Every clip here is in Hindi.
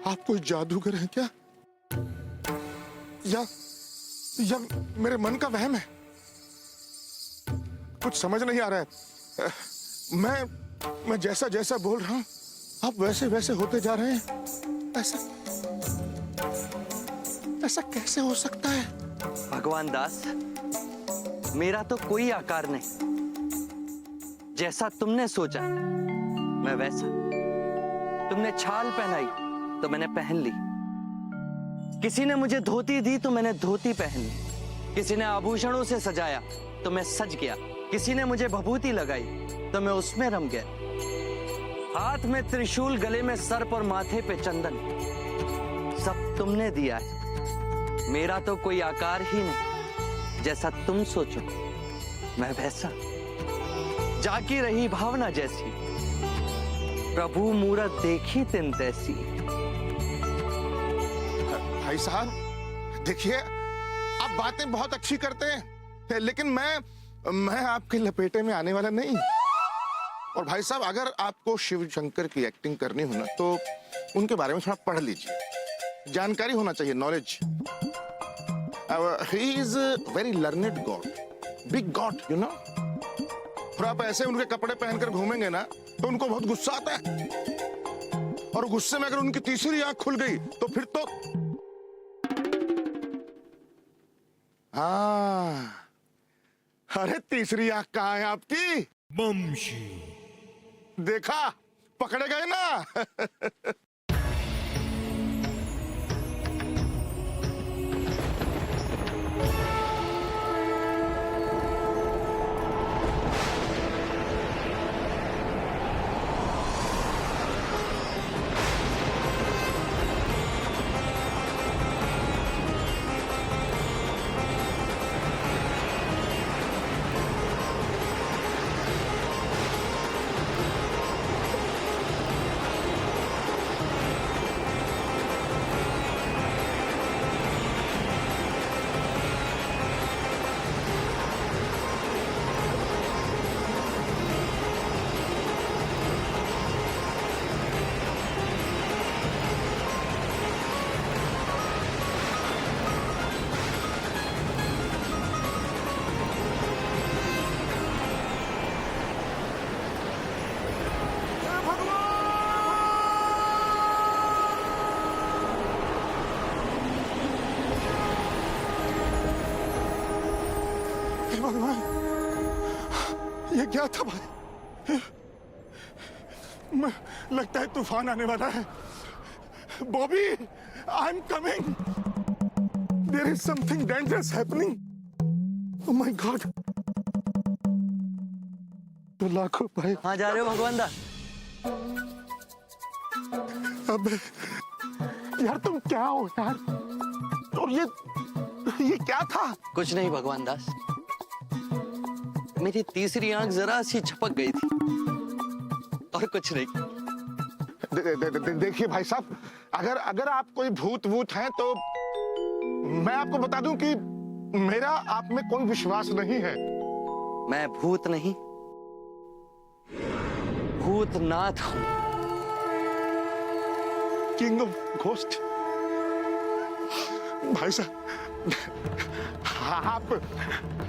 आप कोई जादूगर हैं क्या? या मेरे मन का वहम है? कुछ समझ नहीं आ रहा है। मैं जैसा जैसा बोल रहा हूं आप वैसे वैसे होते जा रहे हैं। ऐसा कैसे हो सकता है? भगवान दास, मेरा तो कोई आकार नहीं। जैसा तुमने सोचा मैं वैसा। तुमने छाल पहनाई तो मैंने पहन ली। किसी ने मुझे धोती दी तो मैंने धोती पहन ली। किसी ने आभूषणों से सजाया तो मैं सज गया। किसी ने मुझे भभूति लगाई तो मैं उसमें रम गया। हाथ में त्रिशूल, गले में सर्प और माथे पे चंदन, सब तुमने दिया है। मेरा तो कोई आकार ही नहीं। जैसा तुम सोचो मैं वैसा। जाकी रही भावना जैसी, प्रभु मूरत देखी तिन तैसी। भाई साहब देखिए, आप बातें बहुत अच्छी करते हैं, लेकिन मैं आपके लपेटे में आने वाला नहीं। और भाई साहब, अगर आपको शिव शंकर की एक्टिंग करनी हो ना तो उनके बारे में थोड़ा पढ़ लीजिए। जानकारी होना चाहिए, knowledge. He is very learned God, big God, you know. और आप ऐसे उनके कपड़े पहनकर घूमेंगे ना तो उनको बहुत गुस्सा आता है। और गुस्से में अगर उनकी तीसरी आंख खुल गई तो फिर तो हाँ, अरे तीसरी आंख कहाँ है आपकी? बमशी। देखा, पकड़े गए ना। भगवान, ये क्या था भाई? लगता है तूफान आने वाला है। Bobby, I am coming. There is something dangerous happening. Oh my god. तो लाखों भाई। कहाँ जा रहे हो भगवान दास? अब यार तुम क्या हो यार? और ये क्या था? कुछ नहीं भगवान दास, मेरी तीसरी आंख जरा सी छपक गई थी और कुछ नहीं। देखिए भाई साहब, अगर आप कोई भूत वूत हैं तो मैं आपको बता दूं कि मेरा आप में कोई विश्वास नहीं है। मैं भूत नहीं, भूतनाथ हूं। King of ghost. भाई साहब,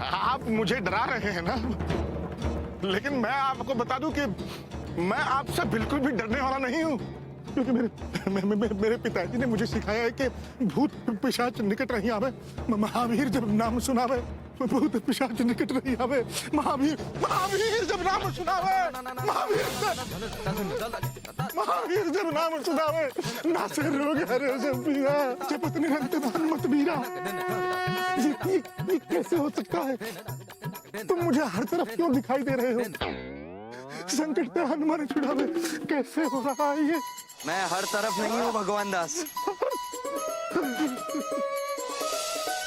आप मुझे डरा रहे हैं ना, लेकिन मैं आपको बता दूं कि मैं आपसे बिल्कुल भी डरने वाला नहीं हूं। क्योंकि मेरे पिताजी ने मुझे सिखाया है कि भूत पिशाच निकट नहीं आवे। महावीर जब नाम सुनावे, भूत पिशाच निकट नहीं आवे। महावीर जब नाम सुनावे, महावीर जब नाम सुनावे, नासे रोग हरे जब पीरा, जपत निरंतर मत मीरा। ये कैसे हो सकता है? तुम मुझे हर तरफ क्यों दिखाई दे रहे हो? संकट पे हनुमान छुड़ावे, कैसे हो रहा है ये? मैं हर तरफ नहीं हूं भगवान दास।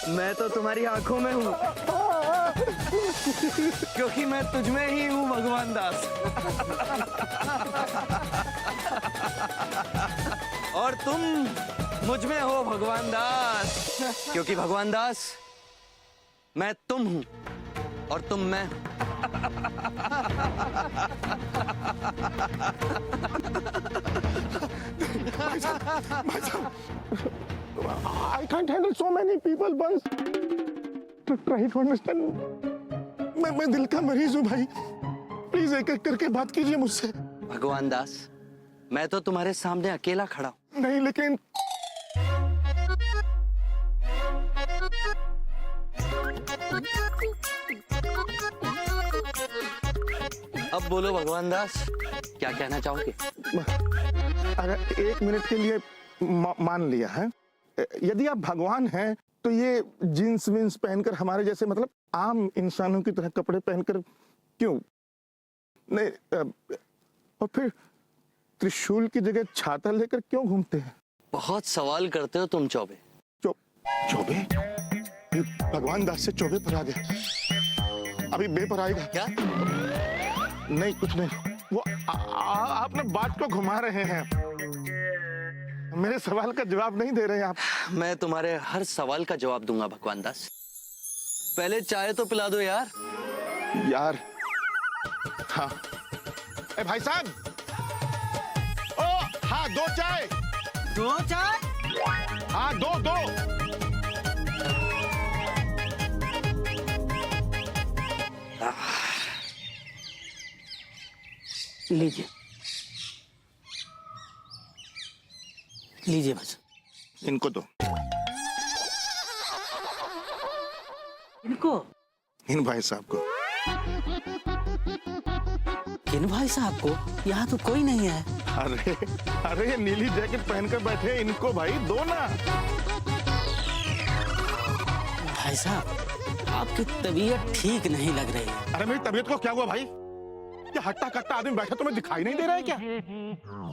मैं तो तुम्हारी आंखों में हूं, क्योंकि मैं तुझ में ही हूं भगवान दास। और तुम मुझ में हो भगवान दास, क्योंकि भगवान दास मैं तुम हूं और तुम मैं। भाई I can't handle so many people once. Try to understand. मैं दिल का मरीज हूँ भाई, प्लीज एक एक करके बात कीजिए मुझसे। भगवान दास, मैं तो तुम्हारे सामने अकेला खड़ा हूं। नहीं लेकिन अब बोलो भगवान दास, क्या कहना चाहोगे? अगर एक मिनट के लिए मान लिया है, यदि आप भगवान हैं तो ये जींस विंस पहनकर हमारे जैसे मतलब आम इंसानों की तरह कपड़े पहनकर क्यों नहीं, और फिर त्रिशूल की जगह छाता लेकर क्यों घूमते हैं? बहुत सवाल करते हो तुम चौबे। चौबे? ये भगवान दास से चौबे पर आ गया, अभी बे पर आएगा। क्या? नहीं कुछ नहीं, वो आप ना बात को घुमा रहे हैं, मेरे सवाल का जवाब नहीं दे रहे हैं आप। मैं तुम्हारे हर सवाल का जवाब दूंगा भगवान दास, पहले चाय तो पिला दो यार। यार हाँ, ए भाई साहब, ओ हाँ, दो चाय। दो चाय? हाँ दो दो। लीजिए लीजिए बस। इनको दो। इनको? इन भाई साहब को। किन भाई साहब को? यहाँ तो कोई नहीं है। अरे अरे नीली जैकेट पहनकर बैठे इनको भाई दो ना। भाई साहब, आपकी तबीयत ठीक नहीं लग रही है। अरे मेरी तबीयत को क्या हुआ भाई? ये हट्टा कट्टा आदमी बैठा तुम्हें दिखाई नहीं दे रहा है क्या?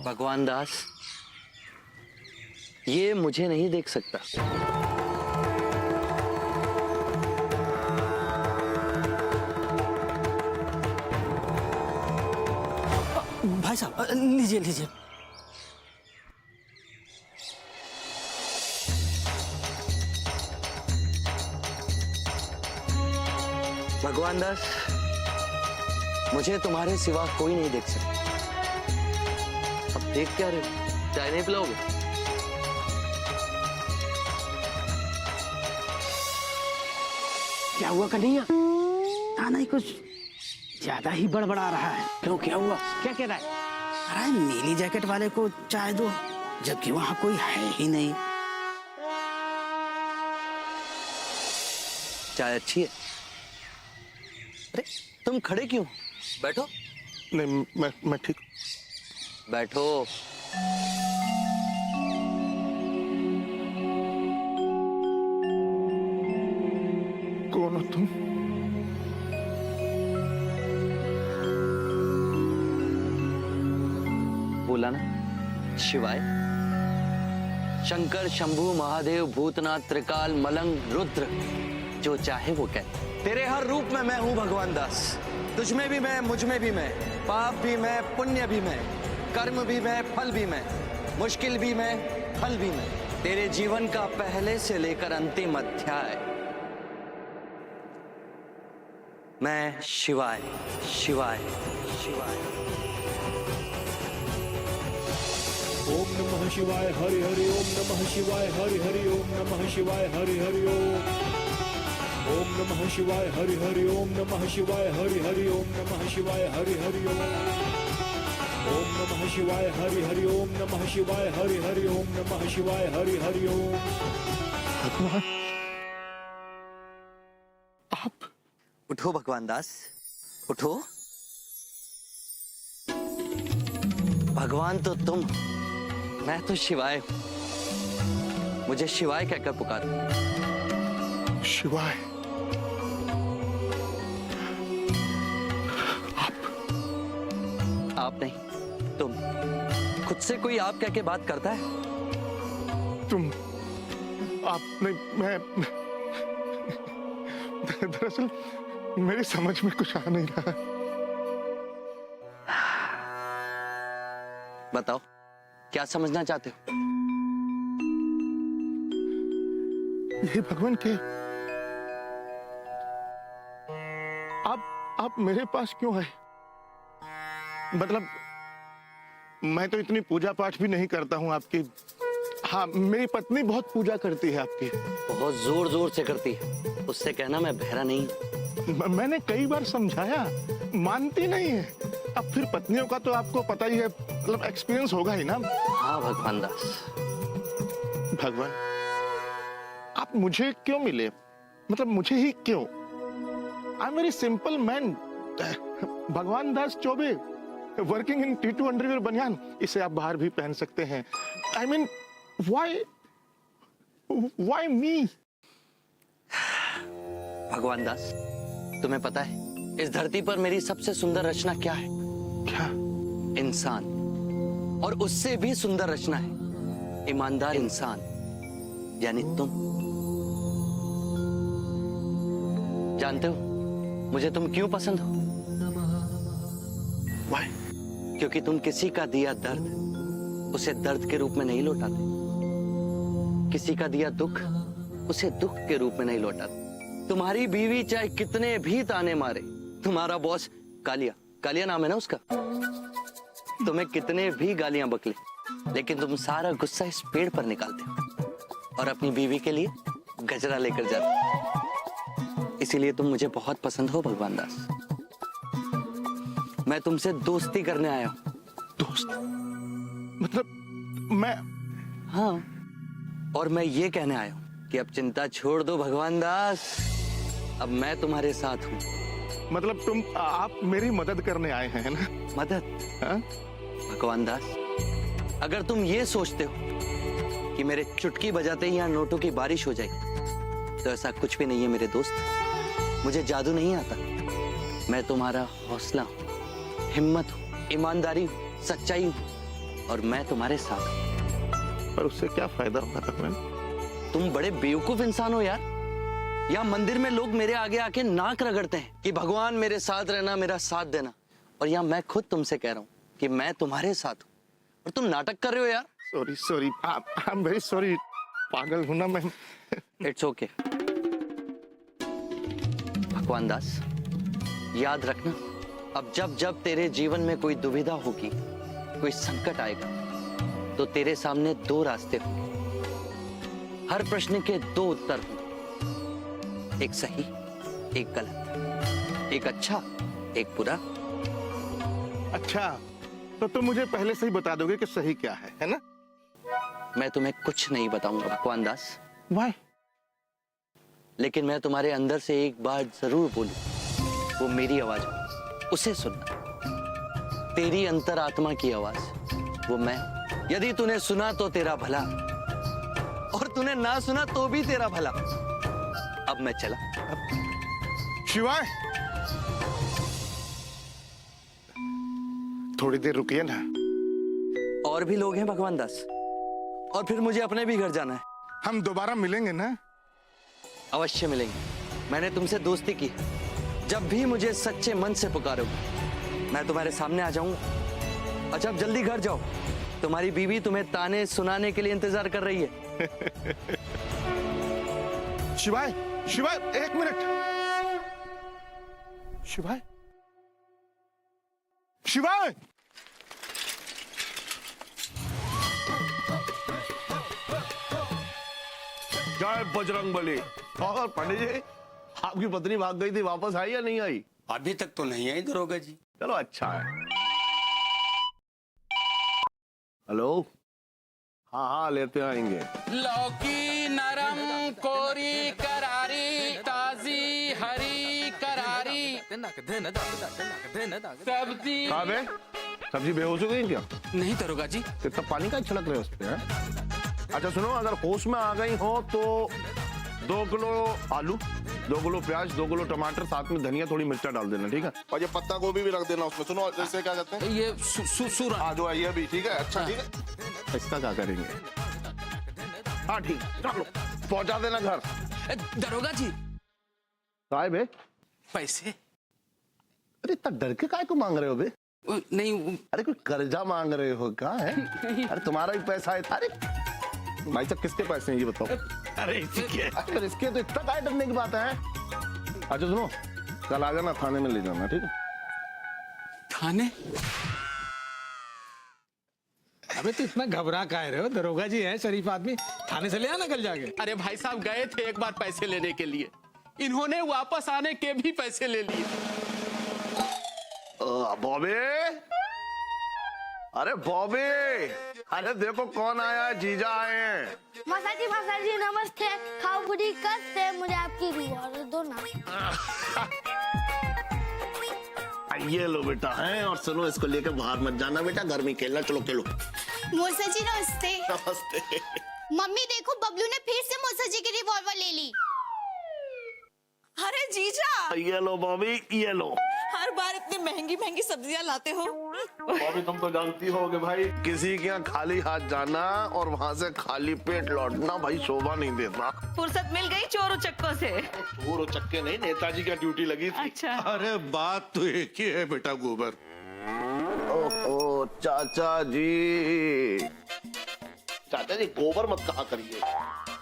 भगवान दास, ये मुझे नहीं देख सकता। भाई साहब लीजिए लीजिए। भगवान दास, मुझे तुम्हारे सिवा कोई नहीं देख सकता। अब देख क्या रहे हो? चाय नहीं पिलाओगे? क्या हुआ कन्हैया? ना नहीं, कुछ ज्यादा ही बड़बड़ा रहा है। क्यों, क्या हुआ? क्या कह रहा है? अरे नीली जैकेट वाले को चाय दो, जबकि वहां कोई है ही नहीं। चाय अच्छी है। अरे तुम खड़े क्यों? बैठो। नहीं मैं ठीक। बैठो। कौन हो तुम? बोला ना, शिवाय। शंकर, शंभु, महादेव, भूतनाथ, त्रिकाल, मलंग, रुद्र, जो चाहे वो कहे। तेरे हर रूप में मैं हूं भगवान दास। तुझ में भी मैं, मुझ में भी मैं, पाप भी मैं, पुण्य भी मैं, कर्म भी मैं, फल भी मैं, मुश्किल भी मैं, फल भी मैं। तेरे जीवन का पहले से लेकर अंतिम अध्याय मैं शिवाय, शिवाय, शिवाय। ओम नमः शिवाय हरि हरि ओम नमः शिवाय हरि हरि ओम नमः शिवाय हरि हरि ओम नमः शिवाय हरि हरि ओम नमः शिवाय हरि हरि ओम नमः शिवाय हरि हरि ओम नमः शिवाय हरि हरि ओम नमः शिवाय हरि हरि ओम नमः शिवाय हरि हरि ओम। भगवान आप? उठो भगवान दास, उठो। भगवान तो तुम, मैं तो शिवाय हूं। मुझे शिवाय कहकर पुकारो। शिवाय? आप नहीं, तुम। खुद से कोई आप कह के बात करता है? तुम? आप नहीं, मैं दरअसल मेरी समझ में कुछ आ नहीं रहा। बताओ, क्या समझना चाहते हो? ये भगवान के आप मेरे पास क्यों आए? मतलब मैं तो इतनी पूजा पाठ भी नहीं करता हूँ आपकी। हाँ, मेरी पत्नी बहुत पूजा करती है आपकी। बहुत जोर जोर से करती है, उससे कहना मैं बहरा नहीं हूं। मैंने कई बार समझाया, मानती नहीं है। अब फिर पत्नियों का तो आपको पता ही है, मतलब एक्सपीरियंस होगा ही ना। हाँ भगवान दास। भगवान, आप मुझे क्यों मिले? मतलब मुझे ही क्यों? I am very simple man, Bhagwan Das Chaube, working in T2 underwear baniyan. इसे आप बाहर भी पहन सकते हैं। I mean why me? Bhagwan Das, तुम्हें पता है इस धरती पर मेरी सबसे सुंदर रचना क्या है? क्या? इंसान। और उससे भी सुंदर रचना है ईमानदार इंसान, यानी तुम। जानते हो मुझे तुम क्यों पसंद हो? Why? क्योंकि तुम किसी का दिया दर्द उसे दर्द के रूप में नहीं लौटाते, किसी का दिया दुख उसे दुख के रूप में नहीं लौटाते। तुम्हारी बीवी चाहे कितने भी ताने मारे, तुम्हारा बॉस कालिया, कालिया नाम है ना उसका, तुम्हें कितने भी गालियां बकले, लेकिन तुम सारा गुस्सा इस पेड़ पर निकालते हो और अपनी बीवी के लिए गजरा लेकर जाते हो। इसीलिए तुम मुझे बहुत पसंद हो भगवान दास। मैं तुमसे दोस्ती करने आया हूं। दोस्त? मतलब मैं? हाँ, और मैं ये कहने आया हूं कि अब चिंता छोड़ दो भगवान दास, अब मैं तुम्हारे साथ हूं। मतलब आप मेरी मदद करने आए हैं ना? मदद? हाँ? भगवान दास, अगर तुम ये सोचते हो कि मेरे चुटकी बजाते ही यहाँ नोटों की बारिश हो जाएगी, तो ऐसा कुछ भी नहीं है मेरे दोस्त। मुझे जादू नहीं आता, मैं तुम्हारा हौसला हूं, हिम्मत हूं, ईमानदारी हूं, सच्चाई हूं, और मैं तुम्हारे साथ हूं। पर उससे क्या फायदा होगा भगवान? तुम बड़े बेवकूफ इंसान हो यार। यहाँ मंदिर में लोग मेरे आगे आके नाक रगड़ते हैं कि भगवान मेरे साथ रहना, मेरा साथ देना, और यहाँ मैं खुद तुमसे कह रहा हूँ कि मैं तुम्हारे साथ हूँ, और तुम नाटक कर रहे हो यार। Sorry, I am very sorry. पागल हूं ना मैं। It's okay. भगवान दास, याद रखना, अब जब जब तेरे जीवन में कोई दुविधा होगी, कोई संकट आएगा, तो तेरे सामने दो रास्ते होंगे। हर प्रश्न के दो उत्तर होंगे, एक सही, एक गलत, एक अच्छा, एक बुरा। अच्छा, तो तुम मुझे पहले से ही बता दोगे कि सही क्या है ना? मैं तुम्हें कुछ नहीं बताऊंगा भगवान दास। Why? लेकिन मैं तुम्हारे अंदर से एक बात जरूर बोलूं, वो मेरी आवाज हो, उसे सुनना। तेरी अंतरात्मा की आवाज, वो मैं। यदि तूने सुना तो तेरा भला, और तूने ना सुना तो भी तेरा भला। अब मैं चला। शिवाय, थोड़ी देर रुकिए ना। और भी लोग हैं भगवान दास, और फिर मुझे अपने भी घर जाना है। हम दोबारा मिलेंगे ना? अवश्य मिलेंगे। मैंने तुमसे दोस्ती की, जब भी मुझे सच्चे मन से पुकारोगे मैं तुम्हारे सामने आ जाऊंगा। अच्छा, अब जल्दी घर जाओ, तुम्हारी बीवी तुम्हें ताने सुनाने के लिए इंतजार कर रही है। शिवाय, शिवाय, एक मिनट। शिवाय, शिवाय, जय बजरंगबली। और पंडित जी, आपकी पत्नी भाग गई थी, वापस आई या नहीं आई? अभी तक तो नहीं आई दरोगा जी। चलो अच्छा है। हेलो, हाँ हाँ लेते आएंगे। लौकी नरम कोरी करारी ताजी हरी करारी सब्जी। कहाँ बे? सब्जी बेहोश हो गई क्या? नहीं दरोगा जी। कितना पानी का छिड़क रहे हो उस पे? अच्छा सुनो, अगर होश में आ गई हो तो 2 किलो आलू, 2 किलो प्याज, 2 किलो टमाटर, साथ में धनिया, थोड़ी मिर्चा डाल देना, ठीक है? और ये पत्ता गोभी भी रख देना उसमें। सुनो, जैसे क्या कहते हैं, ये सूरा। हाँ जो है ये भी, ठीक है? अच्छा ठीक है। इसका क्या करेंगे? हाँ ठीक, चलो पहुंचा देना घर। दरोगा जी, साहब है पैसे? अरे इतना डर के काय को मांग रहे हो बे? नहीं। अरे कोई कर्जा मांग रहे हो क्या है? अरे तुम्हारा भी पैसा है। अरे भाई साहब किसके पैसे हैं ये बताओ? अरे इसी के। अरे इसके तो इतना काय डरने की बात है? अच्छा सुनो, कल आ जाना, थाने में ले जाना, ठीक है? थाने? अबे तो इतना घबरा काहे रहे हो? दरोगा जी है, शरीफ आदमी, थाने से ले आना कल जाके। अरे भाई साहब गए थे एक बार पैसे लेने के लिए, इन्होंने वापस आने के भी पैसे ले लिए। बॉबी, अरे बॉबी, अरे देखो कौन आया है, जीजा आए हैं। मासा जी नमस्ते। खाओ पूरी करते मुझे आपकी रिवॉल्वर दो ना। ये लो बेटा है, और सुनो इसको लेकर बाहर मत जाना बेटा, घर में खेलना। चलो खेलो। मौसा जी नमस्ते। नमस्ते। मम्मी देखो बबलू ने फिर से मौसा जी की रिवॉल्वर ले ली। अरे जीजा, ये लो बॉबी, ये लो। हर बार इतनी महंगी महंगी सब्जियां लाते हो। बॉबी तुम तो जानती हो कि भाई किसी के यहाँ खाली हाथ जाना और वहाँ से खाली पेट लौटना भाई शोभा नहीं देता। फुर्सत मिल गई चोर उचक्कों से। चोर उचक्के नहीं, नेताजी की ड्यूटी लगी थी। अच्छा, अरे बात तो एक ही है बेटा गोबर। ओहो चाचा जी, चाचा जी गोबर मत कहा करिए,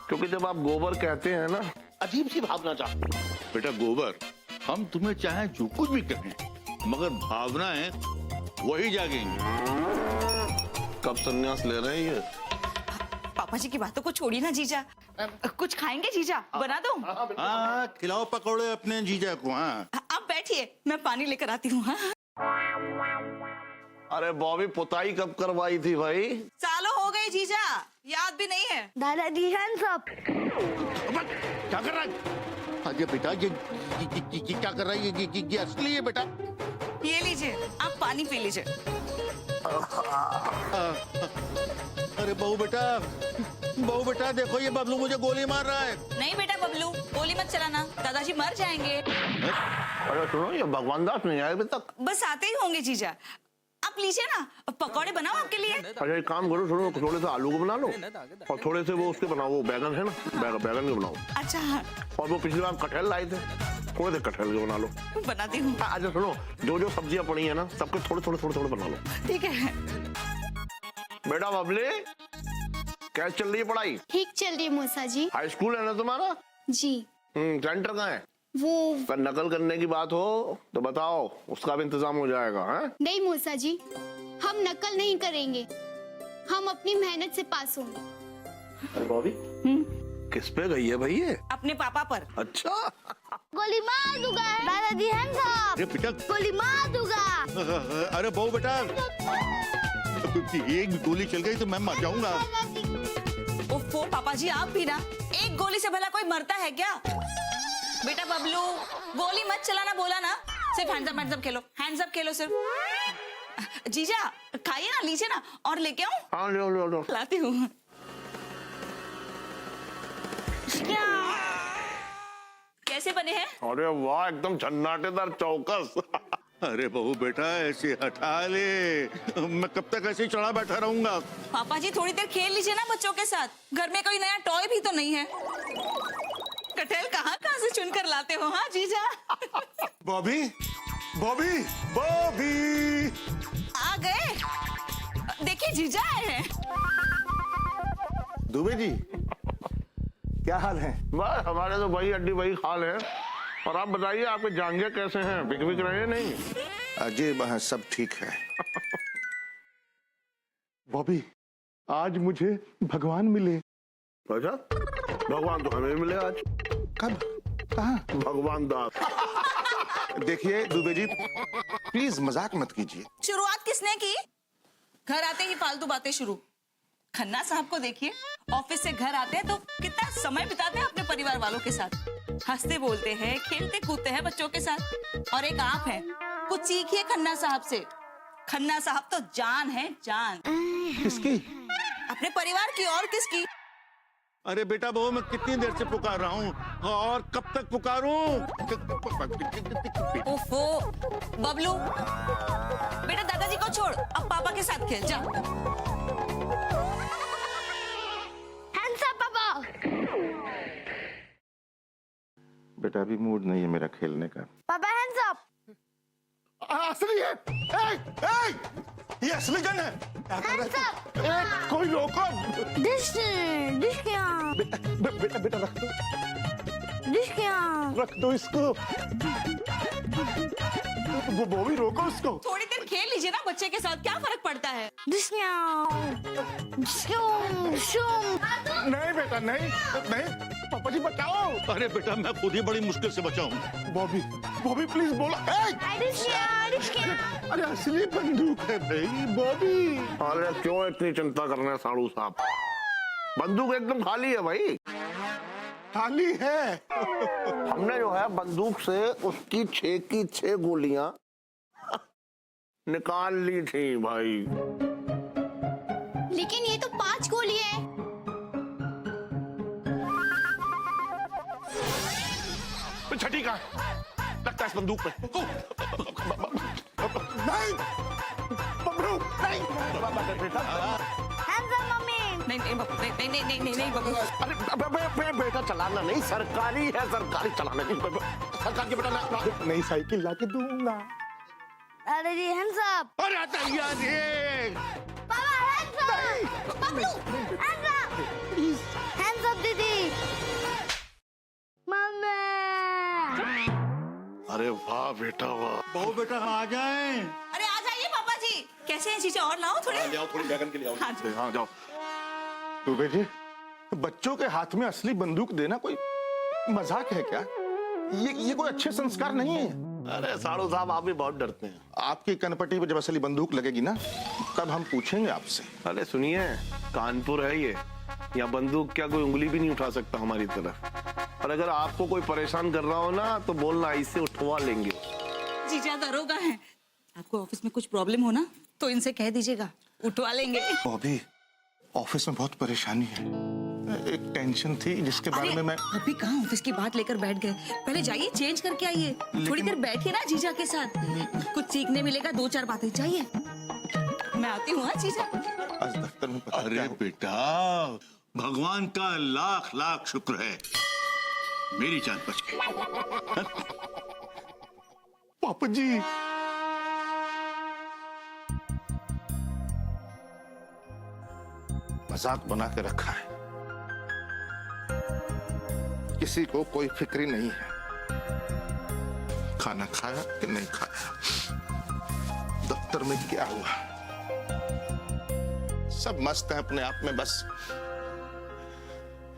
क्योंकि जब आप गोबर कहते हैं ना अजीब सी भावना जाती है। बेटा गोबर, हम तुम्हें चाहे जो कुछ भी कहें, मगर भावनाएं वही जागेंगी। कब संन्यास ले रहे हैं ये? पापा जी की बातों को छोड़िए ना जीजा। कुछ खाएंगे जीजा? बना दूं? हाँ, खिलाओ पकौड़े अपने जीजा को। हाँ, आप बैठिए, मैं पानी लेकर आती हूँ। हाँ? अरे बॉबी पुताई कब करवाई थी भाई? सालों हो गए जीजा, याद भी नहीं है। दादाजी हैंड्स अप। क्या कर रहा है? अरे बेटा ये क्या कर रहा है? ये असली है बेटा। ये लीजिए, आप पानी पी लीजिए। अरे बहू बेटा देखो, ये बबलू मुझे गोली मार रहा है। नहीं बेटा बबलू, गोली मत चलाना, दादाजी मर जाएंगे। अरे सुनो, ये भगवान दास नहीं आए अभी तक। बस आते ही होंगे जीजा। आप लीजिए ना, पकौड़े बनाओ आपके लिए। अच्छा एक काम करो, सुनो थोड़े से आलू को बना लो और थोड़े से वो उसके बनाओ, वो बैगन है ना, बैगन के बनाओ। अच्छा, और वो पिछली बार कटहल लाए थे, थोड़े से कटहल के बना लो। बनाती हूँ। अच्छा सुनो, जो जो सब्जियां पड़ी है ना सबके थोड़े थोड़े बना लो। ठीक है। बेटा बबली, कैसे चल रही है पढ़ाई? ठीक चल रही है मौसा जी। हाई स्कूल है ना तुम्हारा? जी। सेंटर कहाँ है? वो पर नकल करने की बात हो तो बताओ, उसका भी इंतजाम हो जाएगा। हैं? नहीं मौसा जी, हम नकल नहीं करेंगे, हम अपनी मेहनत से पास होंगे। बॉबी किस पे गई है भाई ये? अपने पापा पर। अच्छा गोली मार दूंगा दादाजी हैंड्स अप। अरे बेटा, गोली मार दूंगा। अरे बहू बेटा, एक गोली चल गई तो मैं मर जाऊंगा। ओफो पापा जी, आप भी ना, एक गोली से भला कोई मरता है क्या? बेटा बबलू, गोली मत चलाना बोला ना, सिर्फ हैंड्स अप खेलो, हैंड्स अप खेलो सिर्फ। जीजा खाइए ना, लीजिए ना, और लेके आऊं? हाँ लो। लाती हूँ। कैसे बने हैं? अरे वाह, एकदम झन्नाटेदार चौकस। अरे बहू बेटा, ऐसे हटा ले, मैं कब तक ऐसे ही चढ़ा बैठा रहूंगा? पापा जी थोड़ी देर खेल लीजिए ना बच्चों के साथ, घर में कोई नया टॉय भी तो नहीं है। कटहल कहाँ से चुनकर लाते हो? हाँ जीजा। बॉबी आ गए, देखिए जीजा आए हैं। दुबे जी, क्या हाल है? बस हमारे तो वही हड्डी वही खाल है। और आप बताइए, आपके जांघे कैसे हैं? बिक रहे हैं नहीं? अजय सब ठीक है। बॉबी, आज मुझे भगवान मिले। अच्छा, भगवान तो हमें मिले आज। कब? कहाँ? भगवान दास। देखिए दुबे जी, प्लीज मजाक मत कीजिए। शुरुआत किसने की? घर आते ही फालतू बातें शुरू। खन्ना साहब को देखिए, ऑफिस से घर आते हैं तो कितना समय बिताते हैं अपने परिवार वालों के साथ, हंसते बोलते हैं, खेलते कूदते हैं बच्चों के साथ। और एक आप हैं, कुछ सीखिए खन्ना साहब से। खन्ना साहब तो जान है, जान। किसकी? अपने परिवार की, और किसकी? अरे बेटा बहू, मैं कितनी देर से पुकार रहा हूँ और कब तक पुकारूं? ओफो बबलू, बेटा दादाजी को छोड़, अब पापा के साथ खेल जा। हैंड्स अप पापा। बेटा अभी मूड नहीं है मेरा खेलने का। पापा हैंड्स अप। असली है। ये असली गन है। Hands up. कोई रोको। डिश के यहाँ। बेटा रख दो। डिश के यहाँ। रख दो इसको। वो बॉबी रोको उसको। थोड़ी देर खेल लीजिए ना बच्चे के साथ, क्या फर्क पड़ता है। नहीं बेटा नहीं नहीं, पापा जी बचाओ। अरे बेटा मैं खुद ही बड़ी मुश्किल से बचाऊं। बॉबी बॉबी प्लीज बोलो। अरे असली बंदूक है भाई बॉबी। अरे क्यों इतनी चिंता कर रहे हैं साड़ू साहब, बंदूक एकदम खाली है भाई। खाली है। हमने जो है बंदूक से उसकी 6 की 6 गोलियां निकाल ली थी भाई। लेकिन ये तो 5 गोली है। छठी का लगता है इस बंदूक पे। नहीं बबलू नहीं। नहीं बाबू। अरे बेटा चलाना नहीं, सरकारी है, सरकारी चलाना नहीं। सरकार के बेटा नई साइकिल लाके दूंगा। अरे जी हैंड्स अप। अरे तैयार ये पापा hands up. Bablu hands up. Hands up दीदी। मम्मी। अरे वाह बेटा वाह। बहु बेटा आ जाए। अरे आ जाइए पापा जी। कैसे हैं चीजें, और लाओ थोड़े। ले आओ थोड़ी बैगन के लिए। हाँ जी। हाँ जाओ। तो बेटे बच्चों के हाथ में असली बंदूक देना कोई मजाक है क्या? ये कोई अच्छे संस्कार नहीं है। अरे साड़ू साहब आप भी बहुत डरते हैं। आपकी कनपट्टी पे जब असली बंदूक लगेगी ना तब हम पूछेंगे आपसे। अरे सुनिए, कानपुर है ये, यहाँ बंदूक क्या कोई उंगली भी नहीं उठा सकता हमारी तरफ। और अगर आपको कोई परेशान कर रहा हो ना तो बोलना, इससे उठवा लेंगे। जीजा दरोगा है, आपको ऑफिस में कुछ प्रॉब्लम हो ना तो इनसे कह दीजिएगा, उठवा लेंगे। बॉबी ऑफिस में बहुत परेशानी है, एक टेंशन थी जिसके बारे में मैं। अभी कहाँ ऑफिस की बात लेकर बैठ गए, पहले जाइए चेंज करके आइए। थोड़ी देर बैठिए ना जीजा के साथ, कुछ सीखने मिलेगा, 2-4 बातें चाहिए। मैं आती हूँ जीजा। आज दफ्तर में पता अरे क्या हुआ? बेटा भगवान का लाख लाख शुक्र है मेरी जान बच गई। पापा जी मजाक बना के रखा है, किसी को कोई फिक्र नहीं है। खाना खाया कि नहीं खाया, दफ्तर में क्या हुआ, सब मस्त है अपने आप में। बस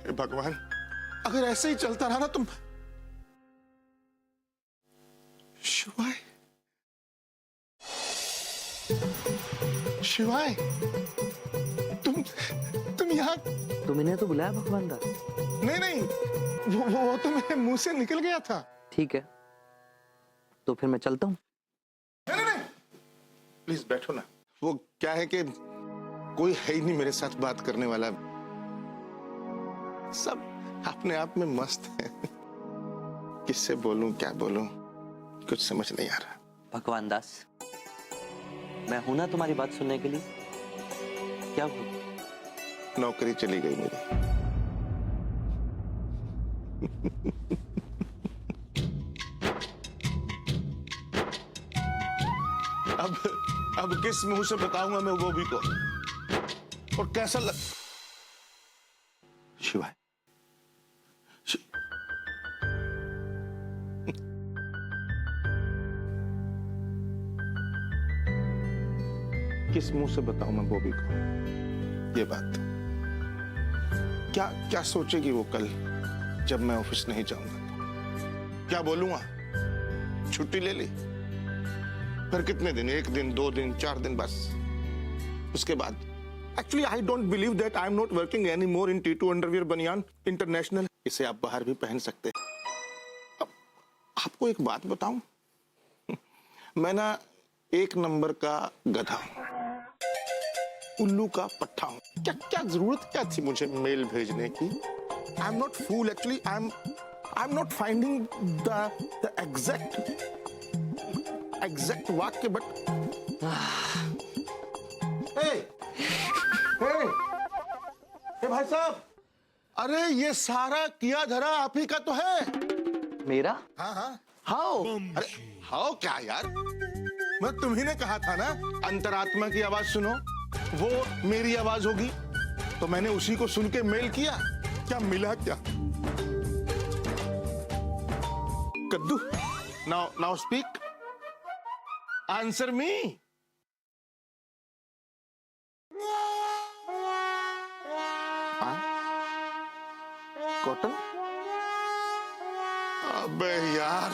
हे भगवान अगर ऐसे ही चलता रहा ना तुम। शिवाय शिवाय तुम यहाँ? तुम इन्हें तो बुलाया भगवान दास? नहीं वो तो मेरे मुंह से निकल गया था। ठीक है तो फिर मैं चलता हूँ। नहीं प्लीज बैठो ना। वो क्या है कि कोई है ही नहीं मेरे साथ बात करने वाला, सब अपने आप में मस्त है। किससे बोलूं क्या बोलूं कुछ समझ नहीं आ रहा। भगवान दास मैं हूं ना तुम्हारी बात सुनने के लिए। क्या हुआ? नौकरी चली गई मेरी। अब किस मुंह से बताऊंगा मैं बॉबी को, और कैसा लग। शिवाय किस मुंह से बताऊं मैं बॉबी को ये बात? क्या सोचेगी वो कल जब मैं ऑफिस नहीं जाऊंगा? क्या बोलूंगा? छुट्टी ले ली, फिर कितने दिन, 1 दिन 2 दिन 4 दिन बस, उसके बाद। Actually I don't believe that I am not working any more in T2 underwear बनियान इंटरनेशनल। इसे आप बाहर भी पहन सकते हैं। अब आपको एक बात बताऊं, मैं ना 1 नंबर का गधा हूं, उल्लू का पट्टा हूं। क्या जरूरत क्या थी मुझे मेल भेजने की? I am not fool, actually I am not finding the exact वाक्य, बट हे भाई साहब, अरे ये सारा किया धरा आप ही का तो है। मेरा? हाँ हाओ। अरे हाओ क्या यार, मैं तुम्ही ने कहा था ना अंतरात्मा की आवाज सुनो, वो मेरी आवाज होगी, तो मैंने उसी को सुन के मेल किया। क्या मिला क्या? कद्दू। Now speak. Answer me. Cotton? अबे यार,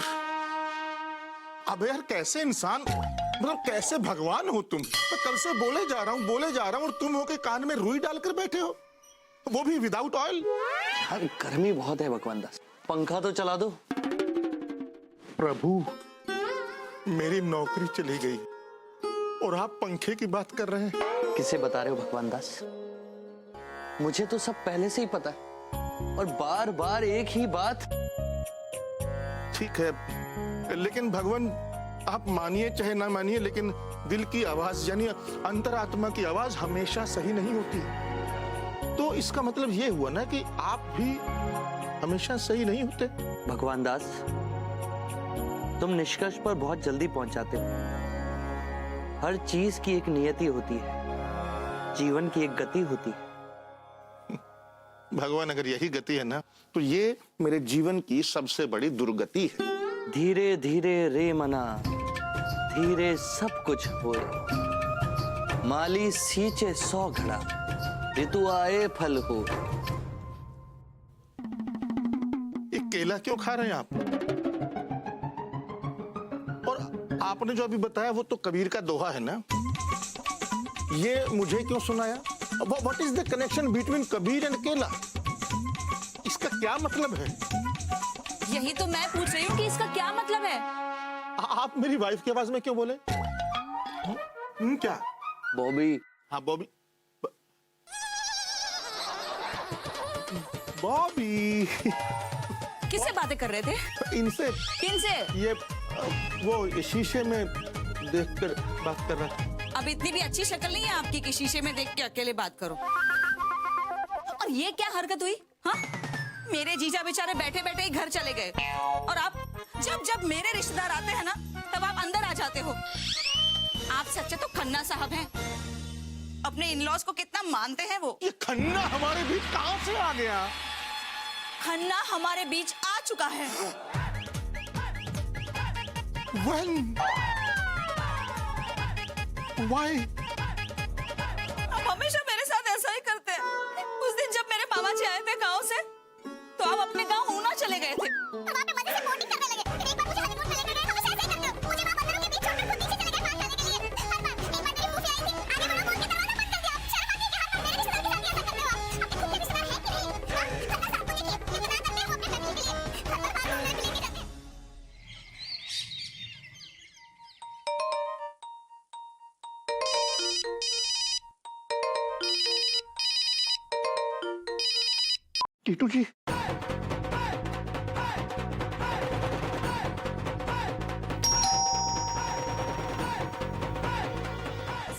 कैसे इंसान, मतलब कैसे भगवान हो तुम? मैं कल से बोले जा रहा हूँ और तुम हो के कान में रुई डालकर बैठे हो, वो भी विदाउट ऑयल। यार गर्मी बहुत है भगवान दास, पंखा तो चला दो। प्रभु, मेरी नौकरी चली गई और आप पंखे की बात कर रहे हैं। किसे बता रहे हो भगवान दास? मुझे तो सब पहले से ही पता है और बार बार एक ही बात। ठीक है, लेकिन भगवान आप मानिए चाहे ना मानिए, लेकिन दिल की आवाज यानी अंतरात्मा की आवाज हमेशा सही नहीं होती। तो इसका मतलब ये हुआ ना कि आप भी हमेशा सही नहीं होते। भगवान दास, तुम निष्कर्ष पर बहुत जल्दी पहुंच जाते हो। हर चीज की एक नियति होती है, जीवन की एक गति होती है। भगवान, अगर यही गति है ना, तो ये मेरे जीवन की सबसे बड़ी दुर्गति है। धीरे धीरे रे मना, धीरे सब कुछ होए। माली सींचे 100 घड़ा, ऋतु आए फल हो। ये केला क्यों खा रहे हैं आप? और आपने जो अभी बताया वो तो कबीर का दोहा है ना, ये मुझे क्यों सुनाया? What is the connection between Kabir and केला? इसका क्या मतलब है? यही तो मैं पूछ रही हूँ कि इसका क्या मतलब है। आप मेरी वाइफ की आवाज में क्यों बोले? क्या? बॉबी। हाँ बॉबी। बॉबी। किससे बातें कर रहे थे? इनसे। किनसे? ये वो शीशे में देखकर बात कर रहा था। अब इतनी भी अच्छी शक्ल नहीं है आपकी कि शीशे में देख के अकेले बात करो। और ये क्या हरकत हुई? हाँ, मेरे जीजा बेचारे बैठे बैठे ही घर चले गए और आप जब जब मेरे रिश्तेदार आते हैं ना, तब आप अंदर आ जाते हो। आप सच्चे तो खन्ना साहब हैं। अपने इन-लॉज को कितना मानते हैं वो। ये खन्ना हमारे बीच कहां से आ गया? खन्ना हमारे बीच आ चुका है। When? Why? आप हमेशा मेरे साथ ऐसा ही करते हैं। उस दिन जब मेरे मामा जी आए थे गांव से, तो आप अपने गांव ऊना चले गए थे। वहाँ पे मजे से बॉन्डिंग करने लगे। फिर एक बार मुझे हनीमून पे लेकर गए, हमेशा ऐसे ही करते हो। मुझे वहाँ बंदरों के बीच छोड़कर खुद नीचे चले गए खाना खाने के लिए। हर बार, एक बार मेरी फूफी आई थी, आगे बढ़ो बोल के दरवाजा बंद कर दिया। शर्म आती है कि हर बार मेरे रिश्तेदार के साथ ऐसा कर रहे हो आप। अपने खुद के रिश्तेदार हैं कि नहीं? हाँ, खन्ना साहब को देखिए, कितना करते हैं वो अपने फैमिली के लिए। घर पर बात होने के लिए नहीं करते। टीटू जी,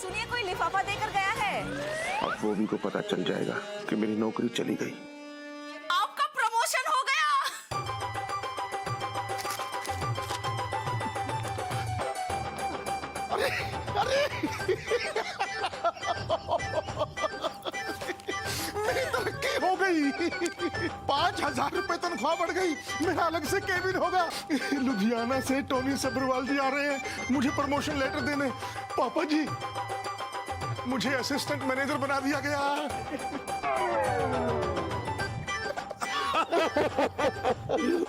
सुनिए, कोई लिफाफा देकर गया है। अब बॉबी को पता चल जाएगा कि मेरी नौकरी चली गई। आपका प्रमोशन हो गया। मेरी तरक्की हो गई। 5,000 रुपए तनख्वाह बढ़ गई। मेरा अलग से केबिन होगा। लुधियाना से टोनी सब्रवाल जी आ रहे हैं मुझे प्रमोशन लेटर देने। पापा जी, मुझे असिस्टेंट मैनेजर बना दिया गया।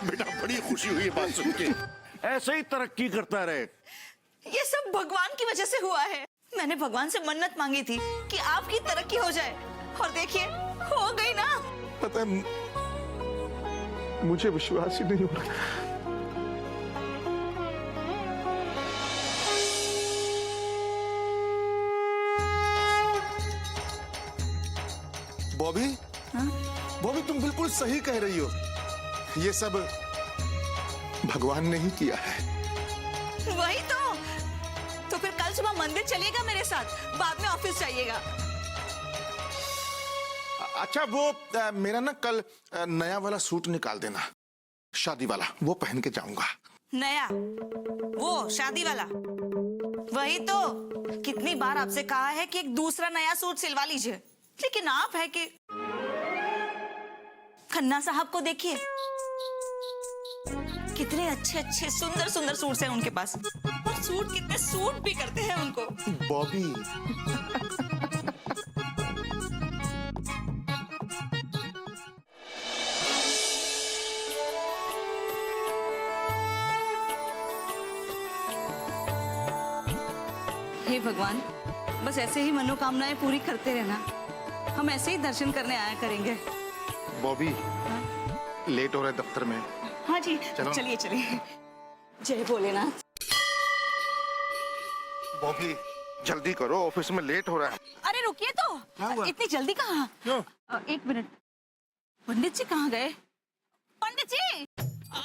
बेटा, बड़ी खुशी हुई बात सुन के। ऐसे ही तरक्की करता रहे। ये सब भगवान की वजह से हुआ है। मैंने भगवान से मन्नत मांगी थी कि आपकी तरक्की हो जाए, और देखिए हो गई ना। पता है, मुझे विश्वास ही नहीं हो रहा। बॉबी, बॉबी तुम बिल्कुल सही कह रही हो। ये सब भगवान ने ही किया है। वही तो फिर कल सुबह मंदिर चलिएगा मेरे साथ, बाद में ऑफिस जाइएगा। अच्छा, वो मेरा ना कल नया वाला सूट निकाल देना, शादी वाला, वो पहन के जाऊंगा। नया? वो शादी वाला? वही तो, कितनी बार आपसे कहा है कि एक दूसरा नया सूट सिलवा लीजिए, लेकिन आप है कि खन्ना साहब को देखिए, कितने अच्छे अच्छे सुंदर सुंदर सूट्स हैं उनके पास, और सूट कितने सूट भी करते हैं उनको। बॉबी हे भगवान, बस ऐसे ही मनोकामनाएं पूरी करते रहना। हम ऐसे ही दर्शन करने आया करेंगे। बॉबी लेट हो रहा है दफ्तर में। हाँ जी, चलो। चलिए चलिए। जय भोलेनाथ। बॉबी जल्दी करो, ऑफिस में लेट हो रहा है। अरे रुकिए तो, इतनी जल्दी कहाँ? क्यों? एक मिनट, पंडित जी कहाँ गए? पंडित जी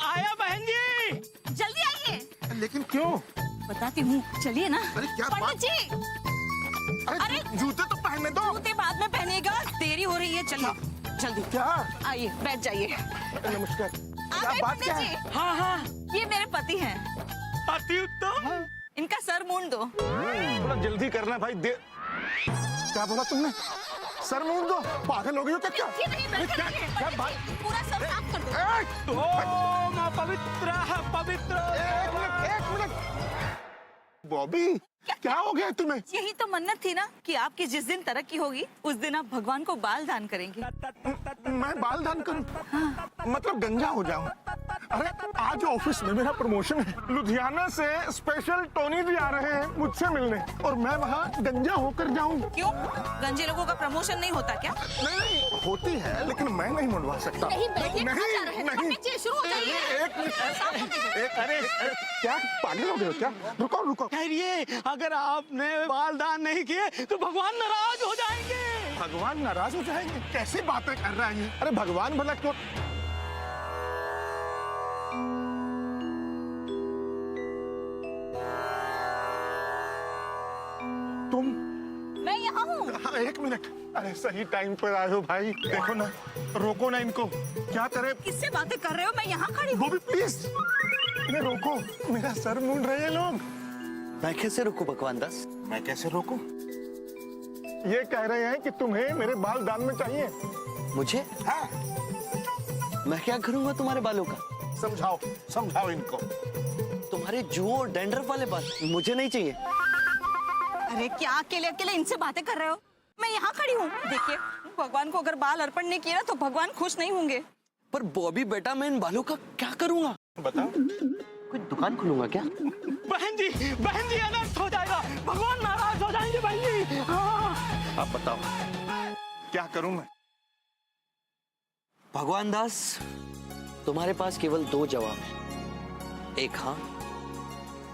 आया बहन जी। जल्दी आइए। लेकिन क्यों? बताती हूँ, चलिए ना। अरे क्या पंडित जी, अरे अरे! जूते तो पहनने दो। जूते बाद में पहनिएगा, देरी हो रही है। चलिए जल्दी। क्या? आइए, बैठ जाइए। नमस्कार। आ क्या गए बात पंडित क्या जी? है? हाँ हाँ, ये मेरे पति हैं। अति उत्तम। इनका सर मूंड दो। थोड़ा जल्दी करना भाई। क्या बोला तुमने? सर मूंद दो? पागल हो गई हो क्या? क्या ये नहीं, बैठ क्या- जाइए। क्या पंडित बात? जी, पूरा सर साफ कर दो। ओम पवित्र पवित्र। एक मिनट। बॉबी क्या हो गया तुम्हें? यही तो मन्नत थी ना कि आपकी जिस दिन तरक्की होगी उस दिन आप भगवान को बाल दान करेंगे। मैं बाल दान करूं? मतलब गंजा हो जाऊं? अरे आज ऑफिस में मेरा प्रमोशन है। लुधियाना से स्पेशल टोनी जी आ रहे हैं मुझसे मिलने, और मैं वहाँ गंजा होकर जाऊं? क्यों? गंजे लोगों का प्रमोशन नहीं होता क्या? नहीं होती है, लेकिन मैं नहीं मुंडवा सकता। नहीं, बैठिए, कहाँ जा रहे हैं? नहीं पंडित जी, शुरू हो जाइए। एक मिनट। अरे क्या पागल हो गए हो क्या? रुको रुको। ठहरिए, अगर आपने बाल दान नहीं किए तो भगवान नाराज हो जाएंगे। भगवान नाराज हो जाएंगे? कैसी बातें कर रहा है ये? अरे भगवान भला क्यों? तुम? मैं यहाँ हूँ। हाँ, एक मिनट। अरे सही टाइम पर आए हो भाई। देखो ना, रोको ना इनको। क्या करे? किससे बातें कर रहे हो? मैं यहाँ खड़ी हूँ। बॉबी प्लीज इन्हें रोको, मेरा सर मूंड रहे हैं लोग। मैं कैसे रुकूं भगवान दास? मैं कैसे रोकूं? ये कह रहे हैं कि तुम्हें मेरे बाल दान में चाहिए। मुझे? हाँ, मैं क्या करूंगा तुम्हारे बालों का? समझाओ समझाओ इनको। तुम्हारे जुओं और डैंड्रफ वाले बाल मुझे नहीं चाहिए। अरे क्या अकेले अकेले इनसे बातें कर रहे हो? मैं यहाँ खड़ी हूँ। देखिए, भगवान को अगर बाल अर्पण नहीं किए ना तो भगवान खुश नहीं होंगे। पर बॉबी बेटा, मैं इन बालों का क्या करूंगा? बताओ। कोई दुकान खोलूंगा क्या? बहन जी अनर्थ हो जाएगा, भगवान नाराज हो जाएंगे बहन जी। हाँ। अब बताओ क्या करूं मैं? भगवान दास, तुम्हारे पास केवल दो जवाब है, एक हाँ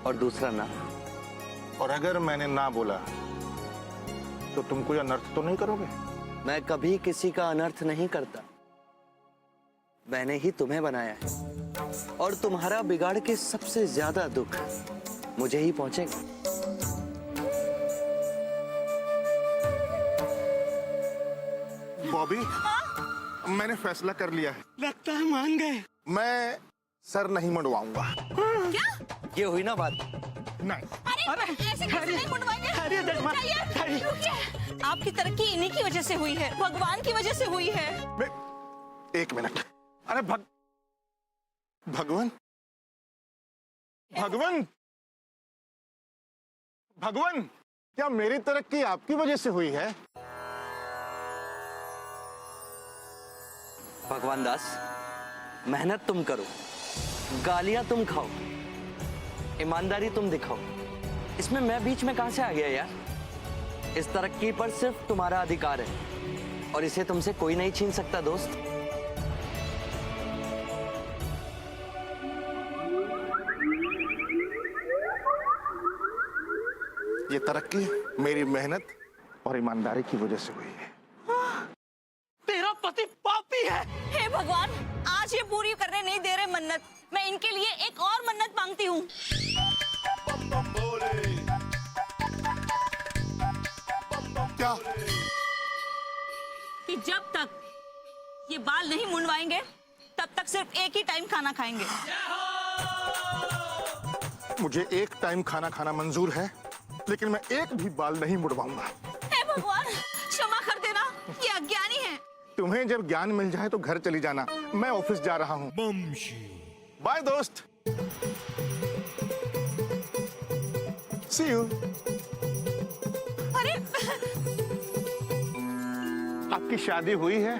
और दूसरा ना। और अगर मैंने ना बोला तो तुम कोई अनर्थ तो नहीं करोगे? मैं कभी किसी का अनर्थ नहीं करता। मैंने ही तुम्हें बनाया है, और तुम्हारा बिगाड़ के सबसे ज्यादा दुख मुझे ही पहुंचेगा। बॉबी, मैंने फैसला कर लिया है। लगता है मान गए। मैं सर नहीं मुंडवाऊंगा। क्या? ये हुई ना बात? नहीं। अरे ऐसे कैसे नहीं मुंडवाएंगे? ठहरिए जजमान, रुकिए, ठहरिए। रुकिए। आपकी तरक्की इन्हीं की वजह से हुई है, भगवान की वजह से हुई है। एक मिनट। अरे भगवान भगवान भगवान, क्या मेरी तरक्की आपकी वजह से हुई है? भगवान दास, मेहनत तुम करो, गालियां तुम खाओ, ईमानदारी तुम दिखाओ, इसमें मैं बीच में कहां से आ गया यार? इस तरक्की पर सिर्फ तुम्हारा अधिकार है और इसे तुमसे कोई नहीं छीन सकता दोस्त। ये तरक्की मेरी मेहनत और ईमानदारी की वजह से हुई है। तेरा पति पापी है। हे भगवान, आज ये पूरी करने नहीं दे रहे मन्नत। मैं इनके लिए एक और मन्नत मांगती हूँ। क्या? कि जब तक ये बाल नहीं मुंडवाएंगे तब तक सिर्फ एक ही टाइम खाना खाएंगे। मुझे एक टाइम खाना खाना मंजूर है, लेकिन मैं एक भी बाल नहीं मुड़वाऊंगा। हे भगवान, क्षमा कर देना, ये अज्ञानी है। तुम्हें जब ज्ञान मिल जाए तो घर चली जाना, मैं ऑफिस जा रहा हूँ। बाय दोस्त। See you. अरे आपकी शादी हुई है,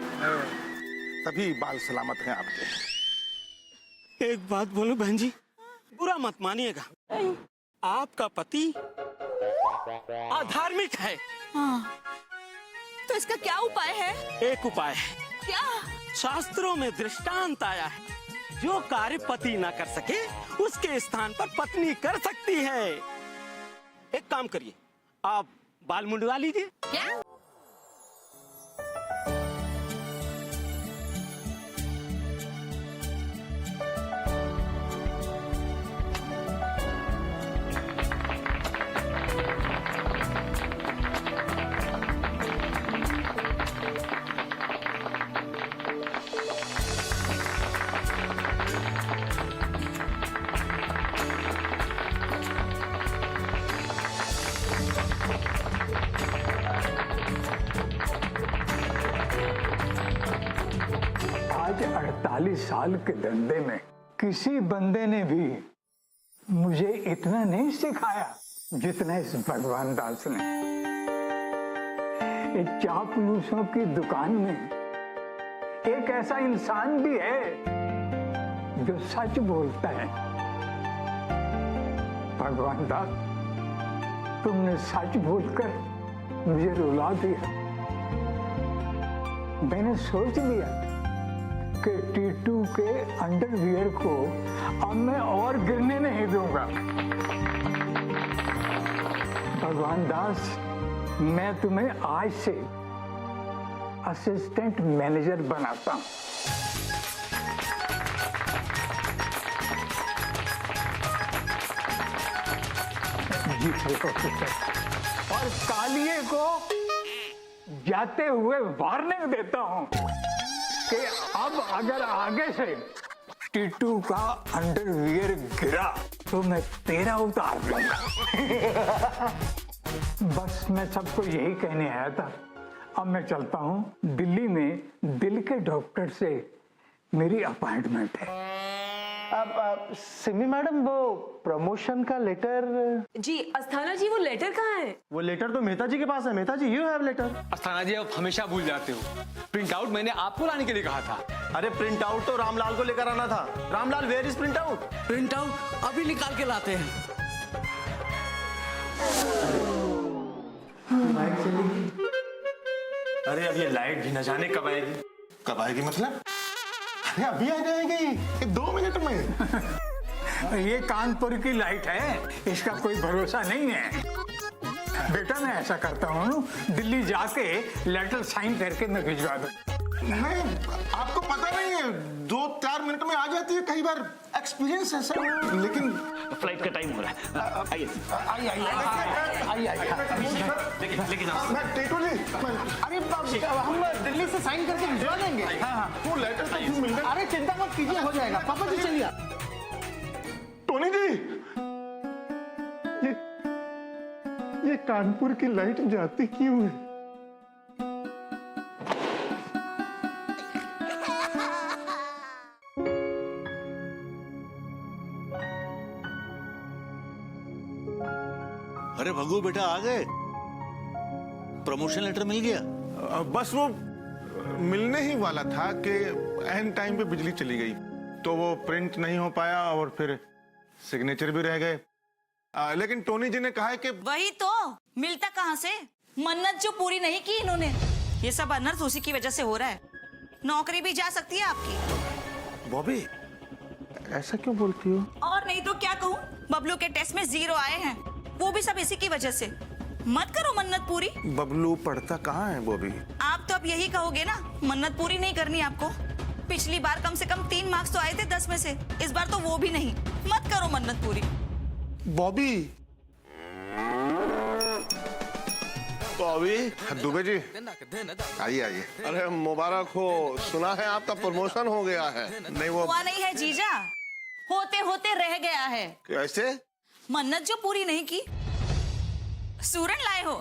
तभी बाल सलामत हैं आपके। एक बात बोलो बहन जी, बुरा मत मानिएगा, आपका पति अधार्मिक है। हाँ, तो इसका क्या उपाय है? एक उपाय है, क्या? शास्त्रों में दृष्टांत आया है, जो कार्य पति ना कर सके उसके स्थान पर पत्नी कर सकती है। एक काम करिए, आप बाल मुंडवा लीजिए। क्या? आज 48 साल के धंधे में किसी बंदे ने भी मुझे इतना नहीं सिखाया जितना इस भगवान दास ने। एक चापलूसों की दुकान में एक ऐसा इंसान भी है जो सच बोलता है। भगवान दास, तुमने सच बोलकर मुझे रुला दिया। मैंने सोच लिया कि टीटू के अंडरवियर को अब मैं और गिरने नहीं दूंगा। भगवान दास, मैं तुम्हें आज से असिस्टेंट मैनेजर बनाता हूं। जी और कालिए को जाते हुए वार्निंग देता हूं कि अब अगर आगे से टीटू का अंडरवियर गिरा तो मैं तेरा उतार दूंगा। बस मैं सबको यही कहने आया था। अब मैं चलता हूं। दिल्ली में दिल के डॉक्टर से मेरी अपॉइंटमेंट है। अब सिमी मैडम, वो प्रमोशन का लेटर। जी अस्थाना जी, वो लेटर कहाँ है? वो लेटर तो मेहता जी के पास है। मेहता जी, यू हैव लेटर। अस्थाना जी, आप हमेशा भूल जाते हो। प्रिंट आउट मैंने आपको लाने के लिए कहा था। अरे प्रिंट आउट तो रामलाल को लेकर आना था। Ramlal, where is print out? Print out अभी निकाल के लाते हैं। लाइट चलेगी। अरे अब ये लाइट भी न जाने कब आएगी। कब आएगी मतलब? अरे अभी आ जाएगी 2 मिनट में। ये कानपुर की लाइट है, इसका कोई भरोसा नहीं है। बेटा, मैं ऐसा करता हूँ, दिल्ली जाके लेटर साइन करके मैं भिजवा दूँ। नहीं, आपको पता नहीं है, 2-4 मिनट में आ जाती है। कई बार एक्सपीरियंस है सर। लेकिन फ्लाइट का टाइम हो रहा है। आइए टीटू जी, अरे हम दिल्ली से साइन करके भिजवा देंगे। वो लेटर तो क्यों मिल गया? अरे चिंता मत कीजिए, हो जाएगा। पापा जी चलिए। टोनी जी, ये कानपुर की लाइट जाती क्यों है? अरे भगू बेटा, आ गए? प्रमोशन लेटर मिल गया? बस वो मिलने ही वाला था कि एन टाइम पे बिजली चली गई, तो वो प्रिंट नहीं हो पाया और फिर सिग्नेचर भी रह गए। लेकिन टोनी जी ने कहा है कि वही तो, मिलता कहाँ से? मन्नत जो पूरी नहीं की इन्होंने, ये सब अनर्थ उसी की वजह से हो रहा है। नौकरी भी जा सकती है आपकी। बॉबी, ऐसा क्यों बोलती हो? और नहीं तो क्या कहूँ, बबलू के टेस्ट में 0 आए हैं, वो भी सब इसी की वजह से। मत करो मन्नत पूरी। बबलू पढ़ता कहाँ है बॉबी? आप तो अब यही कहोगे ना, मन्नत पूरी नहीं करनी आपको। पिछली बार कम से कम 3 मार्क्स तो आए थे 10 में से, इस बार तो वो भी नहीं। मत करो मन्नत पूरी। बॉबी, बॉबी, दुबे जी, आइए आइए। अरे मुबारक हो, सुना है आपका प्रमोशन हो गया है। नहीं, वो हुआ नहीं है जीजा, होते होते रह गया है। कैसे? मन्नत जो पूरी नहीं की। सूरन लाए हो?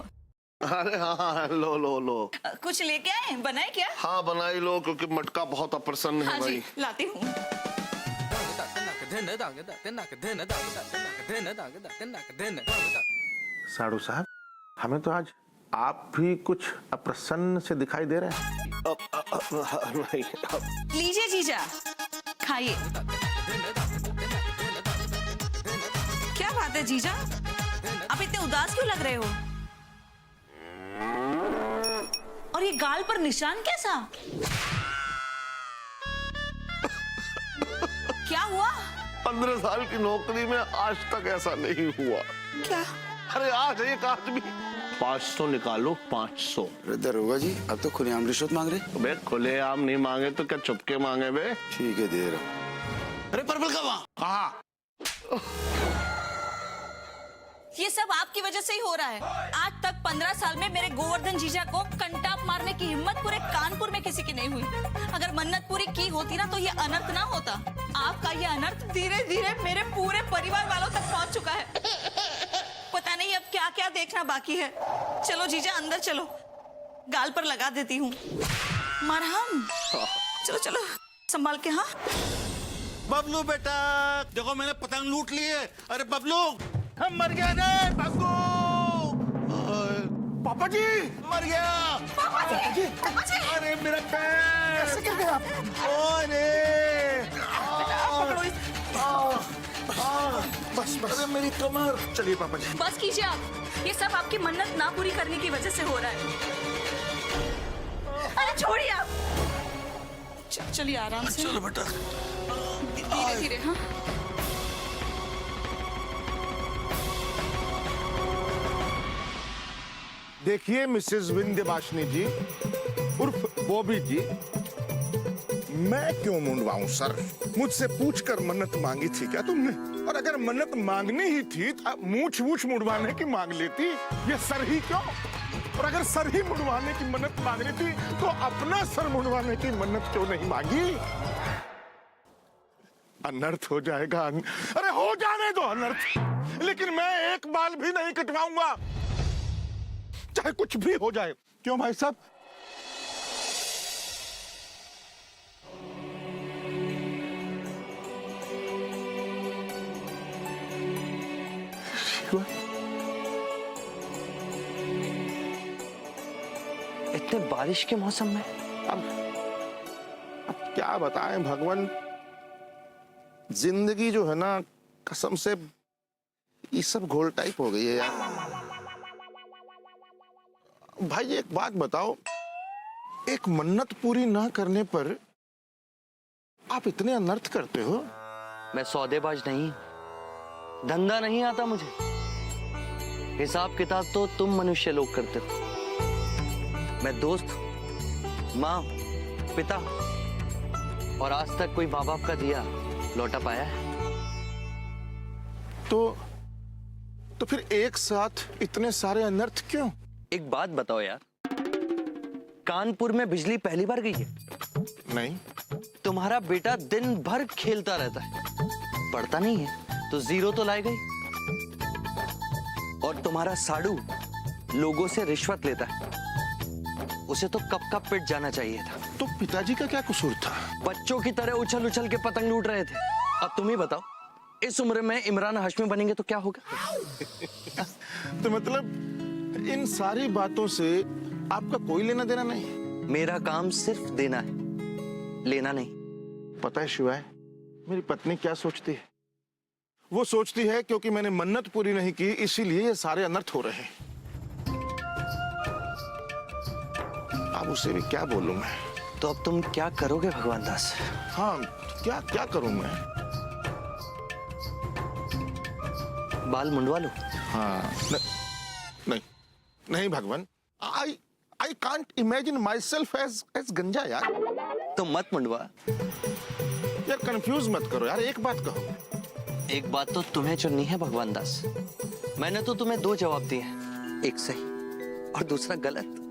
अरे हाँ, लो लो लो। कुछ लेके आए? बनाए क्या? हाँ, बनाई लो, क्योंकि मटका बहुत अप्रसन्न है हाँ भाई। जी, लाती हूँ। साड़ू साहब, हमें तो आज आप भी कुछ अप्रसन्न से दिखाई दे रहे हैं। नहीं, लीजिए जीजा, खाइए। क्या बात है जीजा, आप इतने उदास क्यों लग रहे हो? और ये गाल पर निशान कैसा? क्या हुआ? 15 साल की नौकरी में आज तक ऐसा नहीं हुआ। क्या? अरे आज एक आदमी 500 निकालो, 500। दरोगा जी, अब तो खुलेआम रिश्वत मांग रहे। बे खुलेआम नहीं मांगे तो क्या चुपके मांगे बे? ठीक है, दे रहा। अरे पर्पल का वहां कहा? ये सब आपकी वजह से ही हो रहा है। आज तक 15 साल में मेरे गोवर्धन जीजा को कंटाप मारने की हिम्मत पूरे कानपुर में किसी की नहीं हुई। अगर मन्नत पूरी की होती ना तो ये अनर्थ ना होता। आपका ये अनर्थ धीरे धीरे मेरे पूरे परिवार वालों तक पहुंच चुका है। पता नहीं अब क्या क्या देखना बाकी है। चलो जीजा अंदर चलो, गाल पर लगा देती हूँ मरहम। चलो चलो संभाल के। हाँ बबलू बेटा, देखो मैंने पतंग लूट ली है। अरे बबलू, हम मर गया रे बबलू। पापा जी, मर गया। पापा जी, पापा जी। अरे मेरा पैर कैसे गिर गए आप? बस बस, अरे मेरी कमर। चलिए पापा जी। बस कीजिए आप, ये सब आपकी मन्नत ना पूरी करने की वजह से हो रहा है। अरे छोड़िए आप, चलिए आराम से। चलो बेटा, धीरे धीरे। हाँ देखिए मिसेस विंध्यवासिनी जी उर्फ बॉबी जी, मैं क्यों मुंडवाऊं सर? मुझसे पूछकर मन्नत मांगी थी क्या तुमने? और अगर मन्नत मांगनी ही थी तो मूछ मूछ मुड़वाने की मांग लेती, ये सर ही क्यों? और अगर सर ही मुड़वाने की मन्नत मांगनी थी तो अपना सर मुड़वाने की मन्नत क्यों नहीं मांगी? अनर्थ हो जाएगा। अरे हो जाने दो अनर्थ, लेकिन मैं एक बाल भी नहीं कटवाऊंगा, चाहे कुछ भी हो जाए। क्यों भाई साहब? इतने बारिश के मौसम में अब क्या बताएं भगवान, जिंदगी जो है ना, कसम से ये सब घोल टाइप हो गई है यार। भाई एक बात बताओ, एक मन्नत पूरी ना करने पर आप इतने अनर्थ करते हो? मैं सौदेबाज नहीं, धंधा नहीं आता मुझे। हिसाब किताब तो तुम मनुष्य लोग करते हो। मैं दोस्त, माँ, पिता और आज तक कोई माँ बाप का दिया लौटा पाया है? तो फिर एक साथ इतने सारे अनर्थ क्यों? एक बात बताओ यार, कानपुर में बिजली पहली बार गई है? नहीं। तुम्हारा बेटा दिन भर खेलता रहता है, पढ़ता नहीं है तो जीरो तो लाए गई। और तुम्हारा साड़ू लोगों से रिश्वत लेता है, उसे तो कब का पिट जाना चाहिए था। तो पिताजी का क्या कसूर था? बच्चों की तरह उछल उछल के पतंग लूट रहे थे। अब तुम ही बताओ, इस उम्र में इमरान हाशमी बनेंगे तो क्या होगा? तो मतलब इन सारी बातों से आपका कोई लेना देना नहीं? मेरा काम सिर्फ देना है, लेना नहीं। पता है शिवाय, मेरी पत्नी क्या सोचती है? वो सोचती है क्योंकि मैंने मन्नत पूरी नहीं की इसीलिए ये सारे अनर्थ हो रहे हैं। अब उसे भी क्या बोलूं मैं? तो अब तुम क्या करोगे भगवान दास? हाँ, क्या क्या करूं मैं? बाल मुंडवा लो। हाँ, नहीं नहीं भगवान, I can't imagine myself as गंजा यार। तो मत मुंडवा यार, कंफ्यूज मत करो यार, एक बात कहो। एक बात तो तुम्हें चुननी है भगवान दास। मैंने तो तुम्हें 2 जवाब दिए हैं, एक सही और दूसरा गलत।